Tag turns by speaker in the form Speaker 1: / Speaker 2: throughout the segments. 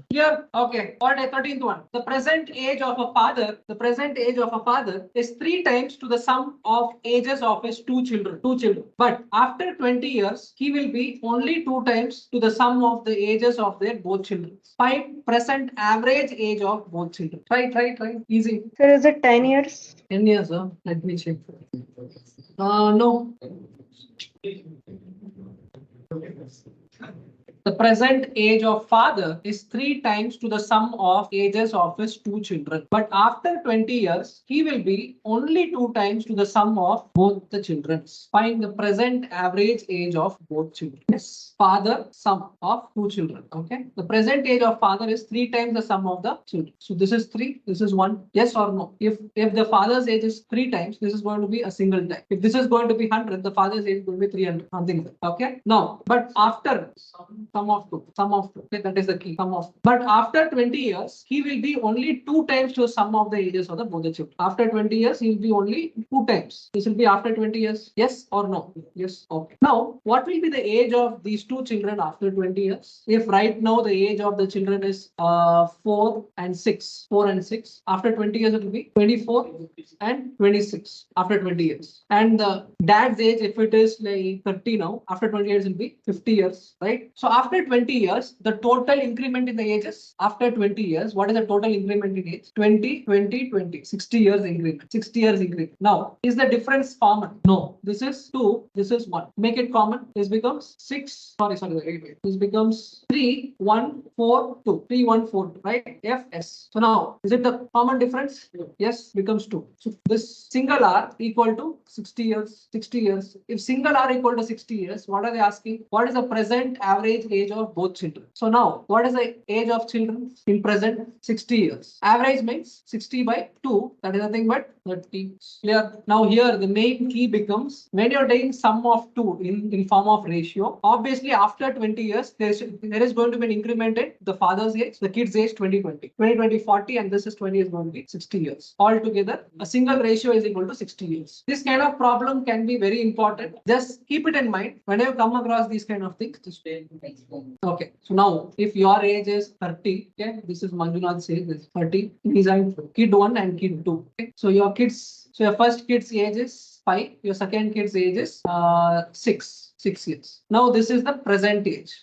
Speaker 1: Clear? Okay. What a 13th one. The present age of a father, is 3 times to the sum of ages of his two children. But after 20 years, he will be only 2 times to the sum of the ages of their both children. Find present average age of both children. Try. Easy.
Speaker 2: Sir, is it 10 years?
Speaker 1: 10 years, huh? Let me check. No. The present age of father is 3 times to the sum of ages of his two children. But after 20 years, he will be only 2 times to the sum of both the children. Find the present average age of both children. Yes. Father, sum of two children. Okay. The present age of father is 3 times the sum of the children. So this is 3, this is 1. Yes or no? If the father's age is 3 times, this is going to be a single time. If this is going to be 100, the father's age is going to be 300. Something like that. Okay. Now, but after sum of 2. Okay, that is the key. Sum of 2. But after 20 years, he will be only 2 times to the sum of the ages of the both the children. After 20 years, he will be only 2 times. This will be after 20 years. Yes or no? Yes. Okay. Now, what will be the age of these two children after 20 years? If right now the age of the children is 4 and 6. After 20 years, it will be 24 and 26 after 20 years. And the dad's age, if it is like 30 now, after 20 years, it will be 50 years, right? So after 20 years, the total increment in the ages after 20 years, what is the total increment in age? 20, 20, 20, 60 years increment. 60 years increment. Now, is the difference common? No. This is 2, this is 1. Make it common. This becomes 6. Wait. This becomes 3, 1, 4, 2. 3, 1, 4, 2, right? FS. So now, is it the common difference? Yes, becomes 2. So this single R equal to 60 years. 60 years. If single R equal to 60 years, what are they asking? What is the present average age of both children? So now, what is the age of children in present? 60 years. Average means 60 by 2. That is nothing but 30. Clear? Now here, the main key becomes when you're taking sum of 2 in form of ratio, obviously after 20 years, there is going to be an increment in the father's age, the kid's age 2020. 2020 40 and this is 20 is going to be 60 years. Altogether, a single ratio is equal to 60 years. This kind of problem can be very important. Just keep it in mind whenever you come across these kind of things. Just okay. So now, if your age is 30, okay, this is Manjunath's age, this is 30. These are kid 1 and kid 2. Okay? So your first kid's age is 5. Your second kid's age is 6. 6 years. Now this is the present age.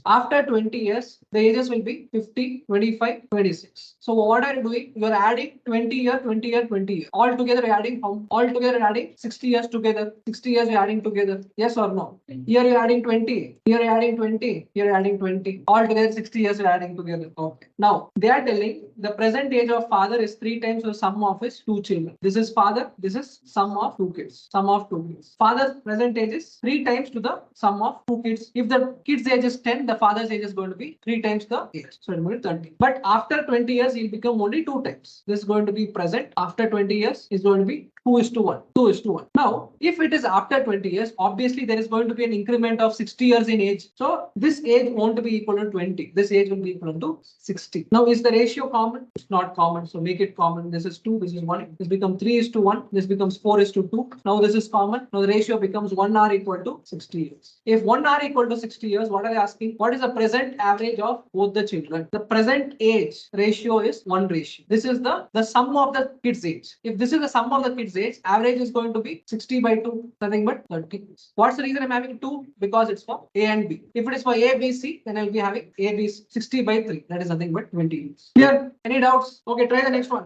Speaker 1: After 20 years, the ages will be 50, 25, 26. So what are you doing? You are adding 20 year, 20 year, 20 year. All together you're adding how? All together you're adding 60 years together. 60 years you're adding together. Yes or no? Here you're adding 20. Here you're adding 20. Here you're adding 20. All together 60 years you're adding together. Okay. Now they are telling the present age of father is 3 times the sum of his two children. This is father. This is sum of 2 kids. Father's present age is 3 times to the sum of 2 kids. If the kid's age is 10, the father's age is going to be 3 times the age. So it will be 30. But after 20 years, he'll become only 2 times. This is going to be present. After 20 years, is going to be 2:1. Now, if it is after 20 years, obviously there is going to be an increment of 60 years in age. So this age won't be equal to 20. This age will be equal to 60. Now, is the ratio common? It's not common. So make it common. This is 2. This is 1. This becomes 3:1. This becomes 4:2. Now this is common. Now the ratio becomes 1 hour equal to 60 years. If 1 hour equal to 60 years, what are they asking? What is the present average of both the children? The present age ratio is 1 ratio. This is the sum of the kid's age. If this is the sum of the kid's age, average is going to be 60 by 2, nothing but 30. What's the reason I'm having 2? Because it's for A and B. If it is for A, B, C, then I'll be having A, B, 60 by 3. That is nothing but 20 years. Clear? Any doubts? Okay, try the next one.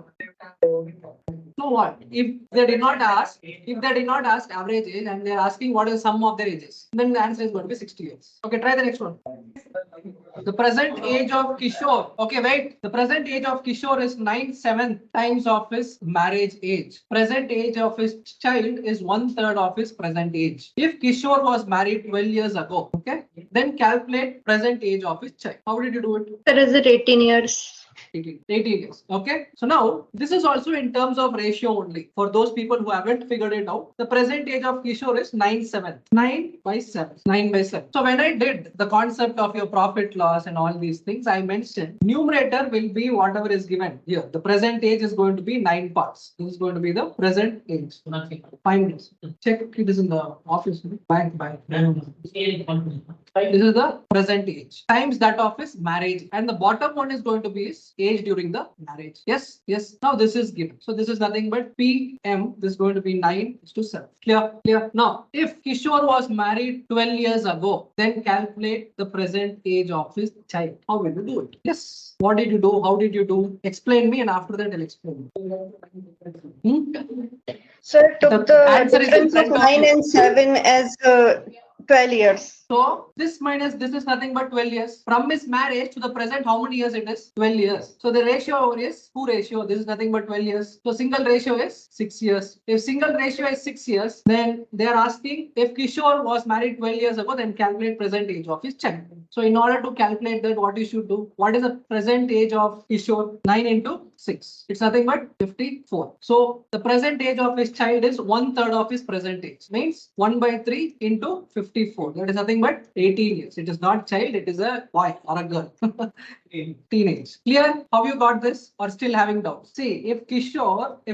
Speaker 1: So what? If they did not ask average age and they're asking what is the sum of their ages, then the answer is going to be 60 years. Okay, try the next one. The present age of Kishore. Okay, wait. The present age of Kishore is 9/7 times of his marriage age. Present age of his child is 1/3 of his present age. If Kishore was married 12 years ago, okay, then calculate present age of his child. How did you do it?
Speaker 2: Sir, is it 18 years?
Speaker 1: 18 years. Okay. So now this is also in terms of ratio only. For those people who haven't figured it out, the present age of Kishore is 9/7. 9/7. 9/7. So when I did the concept of your profit loss and all these things, I mentioned numerator will be whatever is given here. The present age is going to be 9 parts. This is going to be the present age. 5 minutes. Check it is in the office. Bank. This is the present age times that of his marriage, and the bottom one is going to be his age during the marriage. Yes. Now this is given. So this is nothing but PM. This is going to be 9:7. Clear. Now, if Kishore was married 12 years ago, then calculate the present age of his child. How will you do it? Yes. What did you do? How did you do? Explain me, and after that I'll explain.
Speaker 2: Sir, took the difference of 9 and 7 as 12 years.
Speaker 1: So this minus this is nothing but 12 years. From his marriage to the present, how many years it is? 12 years. So the ratio over is 2 ratio. This is nothing but 12 years. So single ratio is 6 years. If single ratio is 6 years, then they are asking if Kishore was married 12 years ago, then calculate present age of his child. So in order to calculate that, what you should do? What is the present age of Kishore? 9 into 6. It's nothing but 54. So the present age of his child is 1/3 of his present age. Means 1/3 into 54. That is nothing but 18 years. It is not child, it is a boy or a girl. Teenage. Clear? How you got this or still having doubts? See, if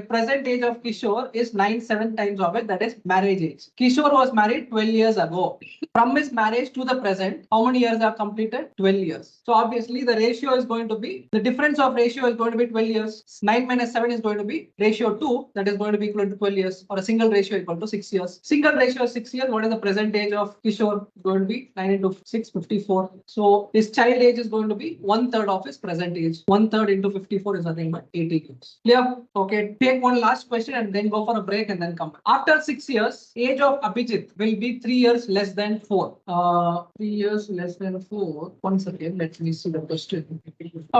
Speaker 1: present age of Kishore is 9/7 times of it, that is marriage age. Kishore was married 12 years ago. From his marriage to the present, how many years are completed? 12 years. So obviously the ratio is going to be, the difference of ratio is going to be 12 years. 9 minus 7 is going to be ratio 2, that is going to be equal to 12 years, or a single ratio equal to 6 years. Single ratio is 6 years. What is the present age of Kishore? Going to be 9 into 6, 54. So his child age is going to be 1/3 of his present age. 1/3 into 54 is nothing but 80 years. Clear? Okay. Take one last question and then go for a break and then come back. After 6 years, age of Abhijit will be 3 years less than 4. 3 years less than 4. Once again, let me see the question.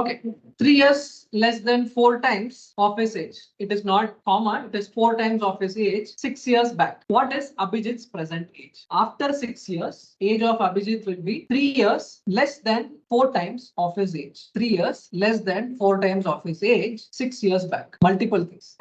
Speaker 1: Okay. 3 years less than 4 times of his age. It is not comma. It is 4 times of his age. 6 years back. What is Abhijit's present age? After 6 years, age of Abhijit will be 3 years less than 4 times of his age. 3 years less than 4 times of his age 6 years back. Multiple things.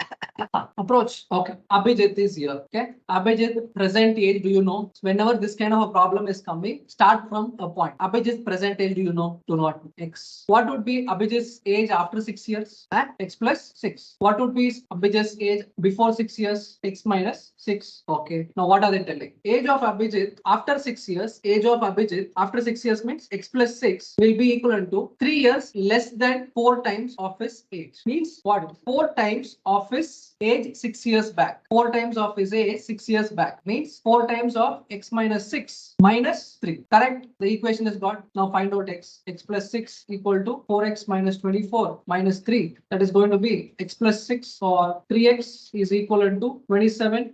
Speaker 1: Approach. Okay. Abhijit is here. Okay. Abhijit present age, do you know? Whenever this kind of a problem is coming, start from a point. Abhijit's present age, do you know? Do not. X. What would be Abhijit's age after 6 years? X plus 6. What would be Abhijit's age before 6 years? X minus 6. Okay. Now what are they telling? Age of Abhijit after 6 years. Age of Abhijit after 6 years means X plus 6 will be equivalent to 3 years less than 4 times of his age. Means what? 4 times of his age 6 years back. 4 times of his age 6 years back means 4 times of x minus 6 minus 3. Correct? The equation is got. Now find out x. X plus 6 equal to 4x minus 24 minus 3. That is going to be x plus 6 or 3x is equal to 27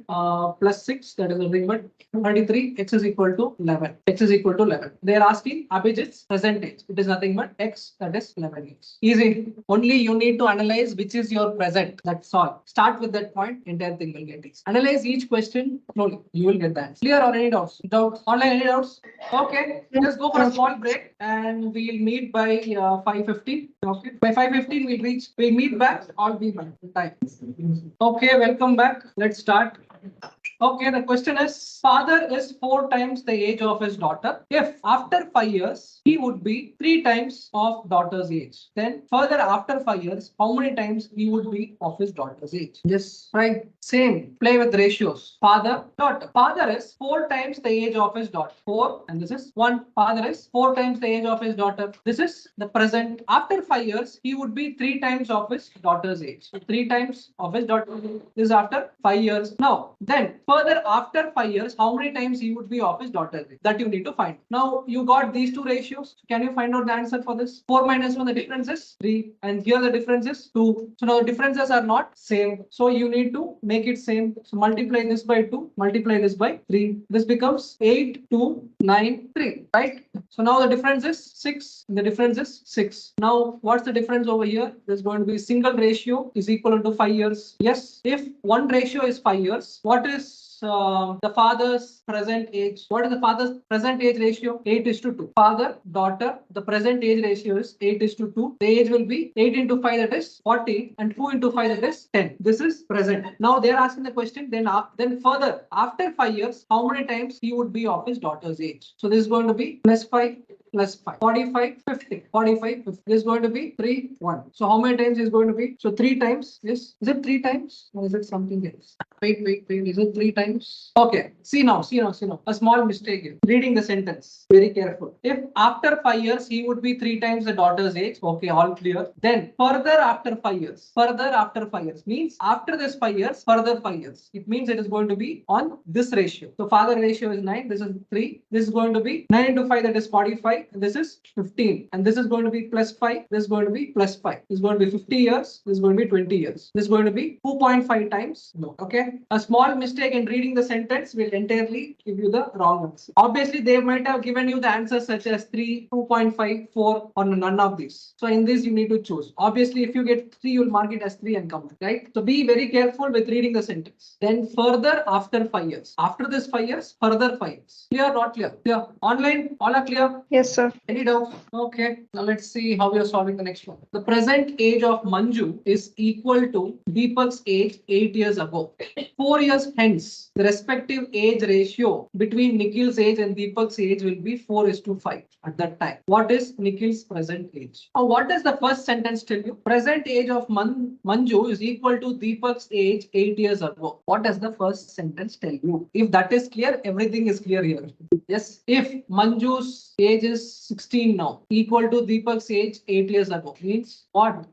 Speaker 1: plus 6. That is nothing but 33. X is equal to 11. X is equal to 11. They are asking Abhijit's present age. It is nothing but x, that is 11 years. Easy. Only you need to analyze which is your present. That's all. Start with that point. Entire thing will get easy. Analyze each question slowly. You will get that. Clear or any doubts? Doubts? Online any doubts? Okay. Let's go for a small break and we'll meet by 5:15. Okay. By 5:15 we'll meet back. I'll be back. Time. Okay. Welcome back. Let's start. Okay, the question is, father is 4 times the age of his daughter. If after 5 years, he would be 3 times of daughter's age. Then further after 5 years, how many times he would be of his daughter's age? Just right. Same. Play with ratios. Father, daughter. Father is 4 times the age of his daughter. 4 and this is 1. Father is 4 times the age of his daughter. This is the present. After 5 years, he would be 3 times of his daughter's age. So 3 times of his daughter's age. This is after 5 years. Now, then further after 5 years, how many times he would be of his daughter's age? That you need to find. Now you got these 2 ratios. Can you find out the answer for this? 4 minus 1, the difference is 3. And here the difference is 2. So now the differences are not same. So you need to make it same. So multiply this by 2, multiply this by 3. This becomes 8, 2, 9, 3. Right? So now the difference is 6. The difference is 6. Now what's the difference over here? There's going to be single ratio is equal to 5 years. Yes. If one ratio is 5 years, what is the father's present age? What is the father's present age ratio? 8:2. Father, daughter, the present age ratio is 8:2. The age will be 8 into 5, that is 40, and 2 into 5, that is 10. This is present. Now they are asking the question, then further, after 5 years, how many times he would be of his daughter's age? So this is going to be plus 5, plus 5, 45, 50, 45, 50. This is going to be 3, 1. So how many times is going to be? So 3 times. Yes. Is it 3 times? Or is it something else? Wait. Is it 3 times? Okay. See now. A small mistake here. Reading the sentence. Very careful. If after 5 years, he would be 3 times the daughter's age. Okay, all clear. Then further after 5 years. Further after 5 years means after this 5 years, further 5 years. It means it is going to be on this ratio. So father ratio is 9. This is 3. This is going to be 9 into 5, that is 45. And this is 15. And this is going to be plus 5. This is going to be plus 5. This is going to be 50 years. This is going to be 20 years. This is going to be 2.5 times. No. Okay. A small mistake in reading the sentence will entirely give you the wrong answer. Obviously, they might have given you the answers such as 3, 2.5, 4, or none of these. So in this, you need to choose. Obviously, if you get 3, you'll mark it as 3 and come, right? So be very careful with reading the sentence. Then further after 5 years. After this 5 years, further 5 years. Clear, not clear? Clear. Online, all are clear?
Speaker 2: Yes, sir.
Speaker 1: Any doubts? Okay. Now let's see how we are solving the next one. The present age of Manju is equal to Deepak's age 8 years ago. 4 years hence, the respective age ratio between Nikhil's age and Deepak's age will be 4:5 at that time. What is Nikhil's present age? Now, what does the first sentence tell you? Present age of Manju is equal to Deepak's age 8 years ago. What does the first sentence tell you? If that is clear, everything is clear here. Yes. If Manju's age is 16 now, equal to Deepak's age 8 years ago, means what?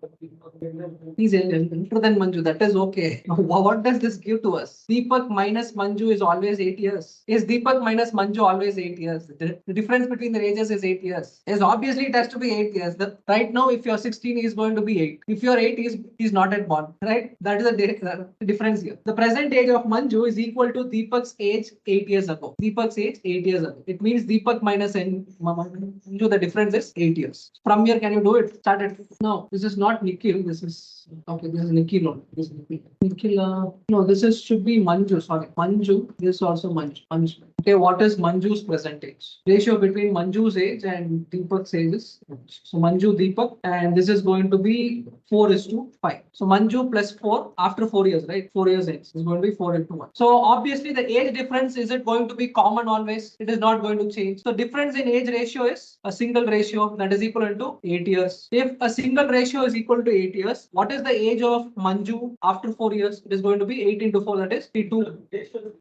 Speaker 1: He's older than Manju. That is okay. What does this give to us? Deepak minus Manju is always 8 years. Is Deepak minus Manju always 8 years? The difference between the ages is 8 years. Yes, obviously it has to be 8 years. Right now, if you're 16, he's going to be 8. If you're 8, he's not yet born. Right? That is the difference here. The present age of Manju is equal to Deepak's age 8 years ago. Deepak's age 8 years ago. It means Deepak minus Manju, the difference is 8 years. From here, can you do it? Start it. No, this is not Nikhil. This is okay. This is Nikhil. This is Nikhil. No, this is should be Manju. Sorry, Manju. This is also Manju. Okay, what is Manju's present age? Ratio between Manju's age and Deepak's age is so Manju Deepak, and this is going to be 4:5. So Manju plus 4 after 4 years, right? 4 years age is going to be 4:1. So obviously the age difference, is it going to be common always? It is not going to change. So difference in age ratio is a single ratio that is equal to 8 years. If a single ratio is equal to 8 years, what is the age of Manju after 4 years? It is going to be 8 into 4, that is 2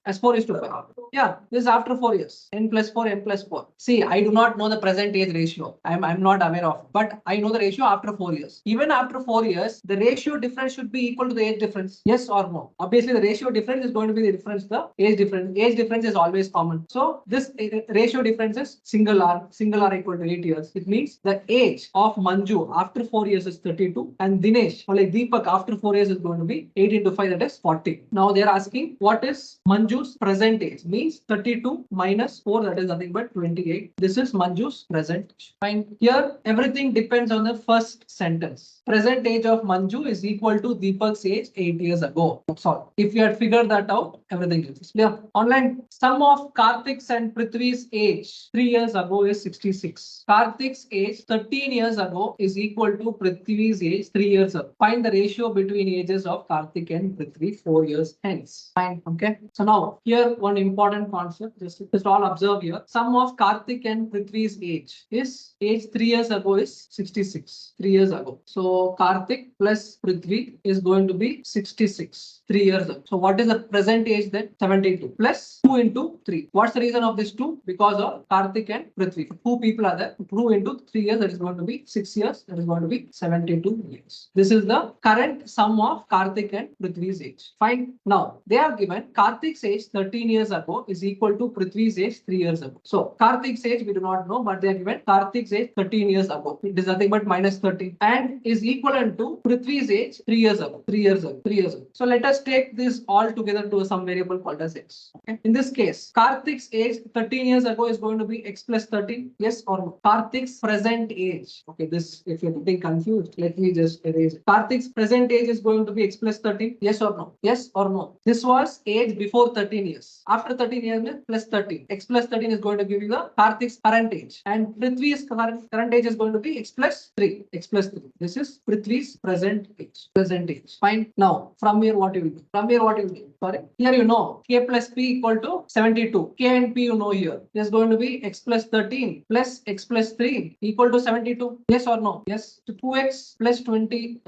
Speaker 1: as 4:5. Yeah, this is after 4 years. N plus 4, N plus 4. See, I do not know the present age ratio. I'm not aware of, but I know the ratio after 4 years. Even after 4 years, the ratio difference should be equal to the age difference. Yes or no? Obviously, the ratio difference is going to be the difference, the age difference. Age difference is always common. So this ratio difference is single R equal to 8 years. It means the age of Manju after 4 years is 32, and Dinesh or like Deepak after 4 years is going to be 8 into 5, that is 40. Now they are asking what is Manju's present age? Means 32 minus 4, that is nothing but 28. This is Manju's present age. Fine. Here everything depends on the first sentence. Present age of Manju is equal to Deepak's age 8 years ago. That's all. If you had figured that out, everything is clear. Online, sum of Karthik's and Prithvi's age 3 years ago is 66. Karthik's age 13 years ago is equal to Prithvi's age 3 years ago. Find the ratio between ages of Karthik and Prithvi 4 years hence. Fine. Okay. So now here one important concept. Just all observe here. Sum of Karthik and Prithvi's age is age 3 years ago is 66. 3 years ago. So Karthik plus Prithvi is going to be 66. 3 years ago. So what is the present age then? 72 plus 2 into 3. What's the reason of this 2? Because of Karthik and Prithvi. 2 people are there. 2 into 3 years, that is going to be 6 years. That is going to be 72 years. This is the current sum of Karthik and Prithvi's age. Fine. Now they have given Karthik's age 13 years ago is equal to Prithvi's age 3 years ago. So Karthik's age we do not know, but they have given Karthik's age 13 years ago. It is nothing but minus 13 and is equivalent to Prithvi's age 3 years ago. 3 years ago. 3 years ago. So let us us take this all together to some variable called as x. Okay. In this case, Karthik's age 13 years ago is going to be x plus 13. Yes or no? Karthik's present age. Okay, this, if you're getting confused, let me just erase it. Karthik's present age is going to be x plus 13. Yes or no? Yes or no? This was age before 13 years. After 13 years, plus 13. X plus 13 is going to give you the Karthik's current age. And Prithvi's current age is going to be x plus 3. X plus 3. This is Prithvi's present age. Present age. Fine. Now, from here, what you will do? From here, what you will do? Sorry. Here you know k plus p equal to 72. K and p you know here. It is going to be x plus 13 plus x plus 3 equal to 72. Yes or no? Yes. So 2x plus 20,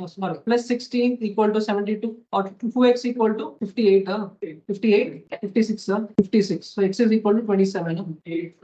Speaker 1: plus 16 equal to 72, or 2x equal to 58. 58, 56, 56. So x is equal to 27.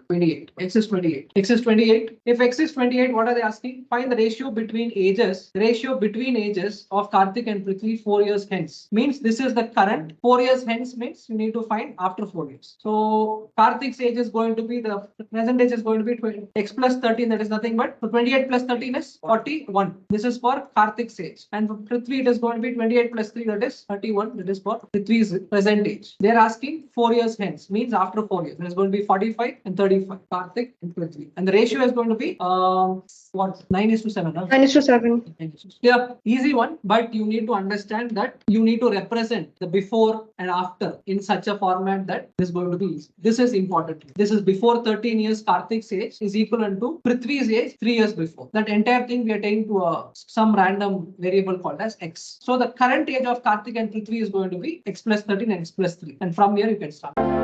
Speaker 1: 28. X is 28. X is 28. If x is 28, what are they asking? Find the ratio between ages. The ratio between ages of Karthik and Prithvi 4 years hence. Means this is the current. 4 years hence means you need to find after 4 years. So Karthik's age is going to be, the present age is going to be 20, x plus 13. That is nothing but, so 28 plus 13 is 41. This is for Karthik's age. And for Prithvi it is going to be 28 plus 3, that is 31. That is for Prithvi's present age. They are asking 4 years hence, means after 4 years. It is going to be 45 and 35. Karthik and Prithvi. And the ratio is going to be what? 9:7. Huh?
Speaker 2: 9:7.
Speaker 1: Yeah, easy one. But you need to understand that you need to represent the before and after in such a format that this is going to be easy. This is important. This is before 13 years. Karthik's age is equivalent to Prithvi's age 3 years before. That entire thing we are taking to some random variable called as x. So the current age of Karthik and Prithvi is going to be x plus 13 and x plus 3. And from here you can start.